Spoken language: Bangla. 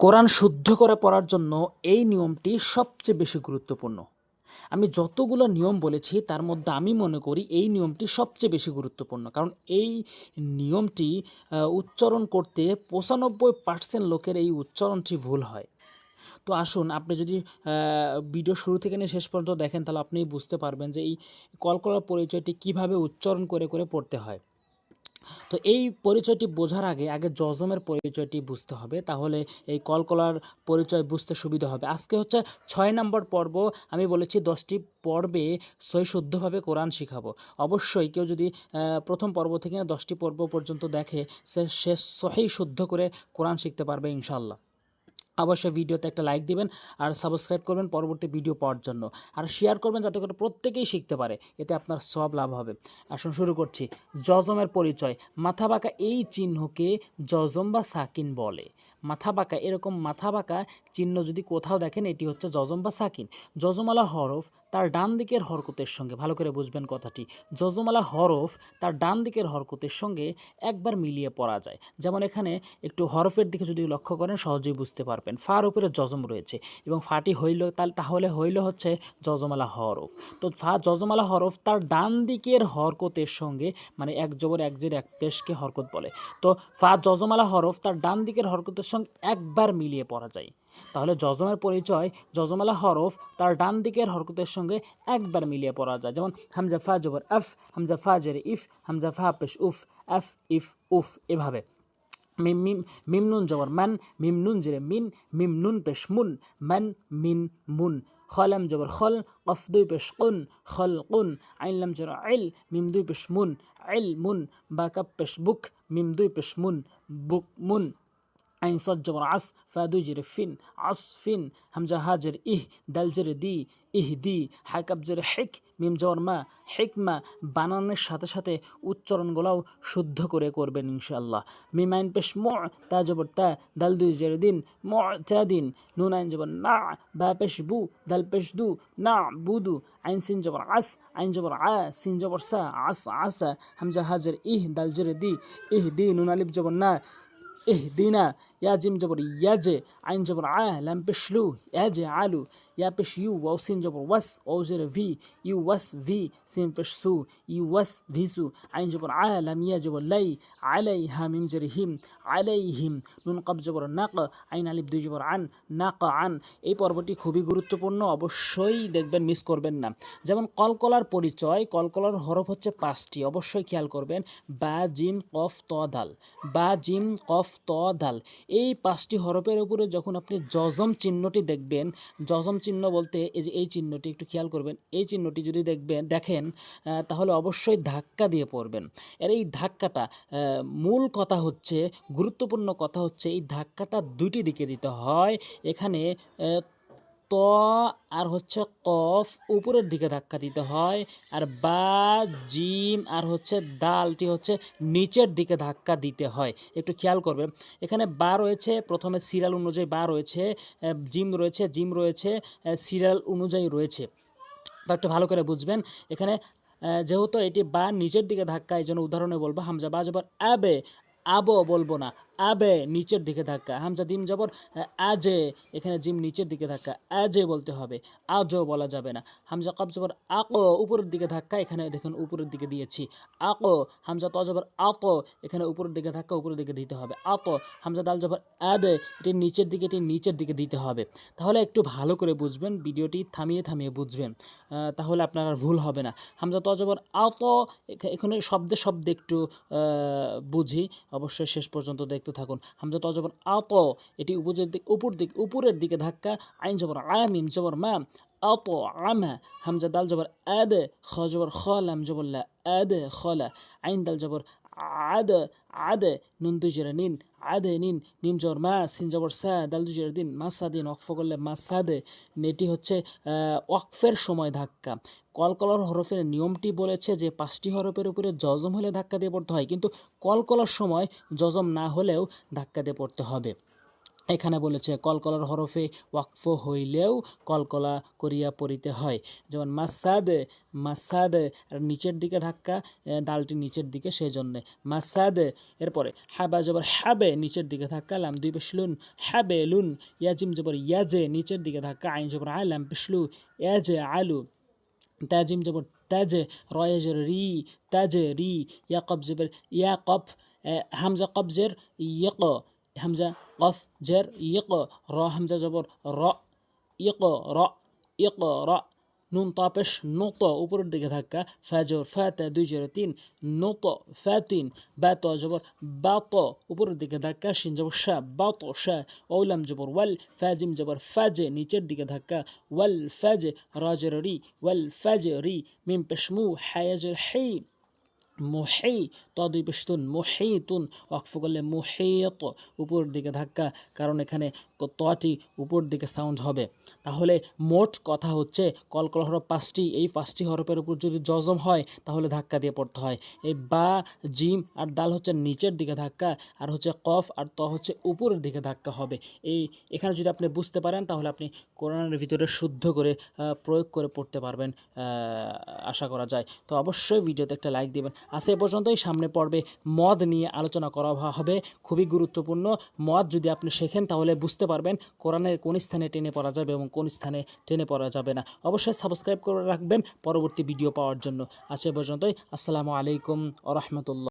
কোরআন শুদ্ধ করে পড়ার জন্য এই নিয়মটি সবচেয়ে বেশি গুরুত্বপূর্ণ। আমি যতগুলো নিয়ম বলেছি তার মধ্যে আমি মনে করি এই নিয়মটি সবচেয়ে বেশি গুরুত্বপূর্ণ। কারণ এই নিয়মটি উচ্চারণ করতে ৯৫% লোকের এই উচ্চারণটি ভুল হয়। তো আসুন আপনি যদি ভিডিও শুরু থেকে নিয়ে শেষ পর্যন্ত দেখেন তাহলে আপনি বুঝতে পারবেন যে এই কলকলার পরিচয়টি কীভাবে উচ্চারণ করে করে পড়তে হয়। তো এই পরিচয়টি বোঝার আগে যজমের পরিচয়টি বুঝতে হবে, তাহলে এই কলকলার পরিচয় বুঝতে সুবিধা হবে। আজকে হচ্ছে ৬ নম্বর পর্ব। আমি বলেছি 10টি পর্বে সহি শুদ্ধভাবে কোরআন শিখাবো। অবশ্যই কেউ যদি প্রথম পর্ব থেকে 10টি পর্ব পর্যন্ত দেখে সে সহি শুদ্ধ করে কোরআন শিখতে পারবে ইনশাআল্লাহ। অবশ্যই ভিডিওতে একটা লাইক দিবেন আর সাবস্ক্রাইব করবেন পরবর্তী ভিডিও পাওয়ার জন্য, আর শেয়ার করবেন যাতে করে প্রত্যেকেই শিখতে পারে, এতে আপনার সব লাভ হবে। আসুন শুরু করছি। যজমের পরিচয়। মাথা বাঁকা এই চিহ্নকে যজম বা সাকিন বলে। মাথা বাঁকা, এরকম মাথা বাঁকা চিহ্ন যদি কোথাও দেখেন এটি হচ্ছে যজম বা সাকিন। যজমালা হরফ তার ডান দিকের হরকতের সঙ্গে, ভালো করে বুঝবেন কথাটি, যজমালা হরফ তার ডান দিকের হরকতের সঙ্গে একবার মিলিয়ে পড়া যায়। যেমন এখানে একটু হরফের দিকে যদি লক্ষ্য করেন সহজেই বুঝতে পারবেন। ফার উপরে যজম রয়েছে এবং ফাটি হইল তাহলে হইল হচ্ছে যজমালা হরফ। তো ফা যজমালা হরফ তার ডান দিকের হরকতের সঙ্গে, মানে এক জবর এক জের এক পেশকে হরকত বলে। তো ফা যজমালা হরফ তার ডান দিকের হরকতের সঙ্গে একবার মিলিয়ে পড়া যায়। তাহলে যজমের পরিচয়, যজমালা হরফ তার ডান দিকের হরকতের সঙ্গে একবার মিলিয়ে পড়া যায়। যেমন হামজা ফা জবর আফ, হামজা ফা জের ইফ, হামজা ফা পেশ উফ, আফ ইফ উফ, এভাবে। মিম মিম মিম নুন জবর মান, মিম নুন জেরে মিন, মিম নুন পেশ মুন, মান মিন মুন। খলাম জবর খল, কফ দুই পেশ কুন, খল কুন। আইন লাম জবর আইল, মিম দুই পেশ মুন, আইল মুন। বা কাপ পেশ বুক, মিম দুই পেশ মুন, বুক মুন। আইন সদ জবর আস, ফা দুই জেরে ফিন, আস ফিন। হামজা হা জের ইহ, দাল জেরে দি, ইহ দি। হাকাব জেরে হেক, মিম জবর মা, হেকমা। বানানোর সাথে সাথে উচ্চারণগুলোও শুদ্ধ করে করবেন ইনশাআল্লাহ। মিম আইন পেশ ম, তা জবর তা, দাল দুই জেরে দিন, ম তা দিন। নুন আইন জবর না, বা পেশ বু, দাল পেশ দু, না বুদু। আইন সিন জবর আস, আইন জবর আ, সিন জবর সা, আস আসা। হামজা হা জের ইহ, দাল জেরে দি, ইহ দি। নুন আলিফ জবর না, ইহদিনা। ইয়া জিম জবর ইয়াজে, আইন জবর আ, লাম পেশ লু, ইয়াজে আলু। ইয়া পেশ ইউ, ওয়াও সিন জবর ওয়াস, ও জেরে ভি, ইউ ওয়াস ভি। সিন পেশ সু, ইউ ওয়াস ভিসু। আইন জবর আ, লাম ইয়া জবর লাই, আলাই। হা মিম জেরে হিম, আলাইহিম। নুন কব জবর নাক, আইন আলিফ দুই জবর আন, নাক আন। এই পর্বটি খুবই গুরুত্বপূর্ণ, অবশ্যই দেখবেন, মিস করবেন না। যেমন কলকলার পরিচয়, কলকলার হরফ হচ্ছে 5টি, অবশ্যই খেয়াল করবেন। বা জিম কফ ত দাল, বা জিম কফ ত দাল। এই 5টি হরফের উপরে যখন আপনি যজম চিহ্নটি দেখবেন, যজম চিহ্ন বলতে এই যে এই চিহ্নটি একটু খেয়াল করবেন, এই চিহ্নটি যদি দেখেন তাহলে অবশ্যই ধাক্কা দিয়ে পড়বেন। এর এই ধাক্কাটা, মূল কথা হচ্ছে, গুরুত্বপূর্ণ কথা হচ্ছে, এই ধাক্কাটা দুইটি দিকে দিতে হয়। এখানে ত আর হচ্ছে কফ উপরের দিকে ধাক্কা দিতে হয়, আর বা জিম আর হচ্ছে দালটি হচ্ছে নিচের দিকে ধাক্কা দিতে হয়। একটু খেয়াল করবে, এখানে বা রয়েছে, প্রথমে সিরিয়াল অনুযায়ী বা রয়েছে, জিম রয়েছে, জিম রয়েছে, সিরিয়াল অনুযায়ী রয়েছে। তা একটু ভালো করে বুঝবেন। এখানে যেহেতু এটি বা নিচের দিকে ধাক্কা, এই জন্য উদাহরণে বলবো হামজা বা জবর আবে, আবো বলবো না, আবে নিচের দিকে ধাক্কা। হামজা দিম জবর আজে, এখানে জিম নিচের দিকে ধাক্কা, আজে বলতে হবে, আজও বলা যাবে না। হামজা কব জবর আকো, উপরের দিকে ধাক্কা, এখানে দেখুন উপরের দিকে দিয়েছি, আকো। হামজা ত জবর আতো, এখানে উপরের দিকে ধাক্কা, উপরের দিকে দিতে হবে, আতো। হামজা দাল জবর আদে, এটি নিচের দিকে, এটি নিচের দিকে দিতে হবে। তাহলে একটু ভালো করে বুঝবেন, ভিডিওটি থামিয়ে থামিয়ে বুঝবেন, তাহলে আপনার আর ভুল হবে না। হামজা ত জবর আতো, এখানে শব্দে শব্দে একটু বুঝি, অবশ্যই শেষ পর্যন্ত দেখতে থাকুন। হামজা ত জবর আতো, এটি উপরের দিকে ধাক্কা। আইন জবর আমিম জবর মা, আতো আমা। হামজা দাল জবর আদে, খ জবর খ, লাম জবর লা, আদে খলা। আইন দাল জবর আদে, আদে। নুন দুই জেরে নিন, আদে নিন। মিম জবর মা, সিন জবর সা, দাল দুই জেরে দিন, মাসা দিন। ওয়াকফ করলে মাসাদে। এটি হচ্ছে ওয়াকফের সময় ধাক্কা। কলকলার হরফের নিয়মটি বলেছে যে 5টি হরফের উপরে যজম হলে ধাক্কা দিয়ে পড়তে হয়, কিন্তু কলকলার সময় যজম না হলেও ধাক্কা দিয়ে পড়তে হবে। এখানে বলেছে কলকলার হরফে ওয়াকফ হইলেও কলকলা করিয়া পড়িতে হয়, যেমন মাসাদে মাসাদে আর নিচের দিকে ধাক্কা, ডালটি নিচের দিকে সেই জন্যে মাসাদে। এরপরে হাবা জবর হাবে নিচের দিকে ধাক্কা, লাম দুই পেশ লুন হাবে লুন, ইয়াজিম জবর ইয়াজে নিচের দিকে ধাক্কা, আইন জবর আলাম পেশলু ইয়াজে আলু, তাজিম জবর তাজে, রয়ে জবর রি তাজে রি, ইয়াকব জবর ইয়াকফ, হামজা কবজের ইয়ক, হামজা কফ জের ইয়ক, র হামজা জবর র ইয়ক র ইয়ক র, নুন তাপেশ নত উপরের দিকে ধাক্কা, ফাজর ফাতা দুই জের তিন নত ফাতিন, বাত জবর বাত উপরের দিকে ধাক্কা, শিন জবর শাহ বাত শাহ, ওলাম জবর ওয়াল, ফাজিম জবর ফাজে নিচের দিকে ধাক্কা, ওয়াল ফাজে, রাজের রি ওয়াল ফাজে রি, মিম পেশমু হায়াজের হি মুহি, দুই পেশতুন মুহিতুন, ওয়াকফ করলে মুহিত উপরের দিকে ধাক্কা, কারণ এখানে তটি উপর দিকে সাউন্ড হবে। তাহলে মোট কথা হচ্ছে কলকল হরফ 5টি, এই 5টি হরফের উপর যদি জজম হয় তাহলে ধাক্কা দিয়ে পড়তে হয়। এই বা জিম আর দাল হচ্ছে নিচের দিকে ধাক্কা, আর হচ্ছে কফ আর ত হচ্ছে উপরের দিকে ধাক্কা হবে। এখানে যদি আপনি বুঝতে পারেন তাহলে আপনি কোরআনের ভিতরে শুদ্ধ করে প্রয়োগ করে পড়তে পারবেন, আশা করা যায়। তো অবশ্যই ভিডিওতে একটা লাইক দিবেন। আজ এ পর্যন্তই, সামনে পর্বে মদ নিয়ে আলোচনা করা হবে, খুবই গুরুত্বপূর্ণ। মদ যদি আপনি শেখেন তাহলে বুঝতে পারবেন কোরআনের কোন স্থানে টেনে পড়া যাবে এবং কোন স্থানে টেনে পড়া যাবে না। অবশ্যই সাবস্ক্রাইব করে রাখবেন পরবর্তী ভিডিও পাওয়ার জন্য। আজ এ পর্যন্তই, আসসালামু আলাইকুম ওয়া রাহমাতুল্লাহ।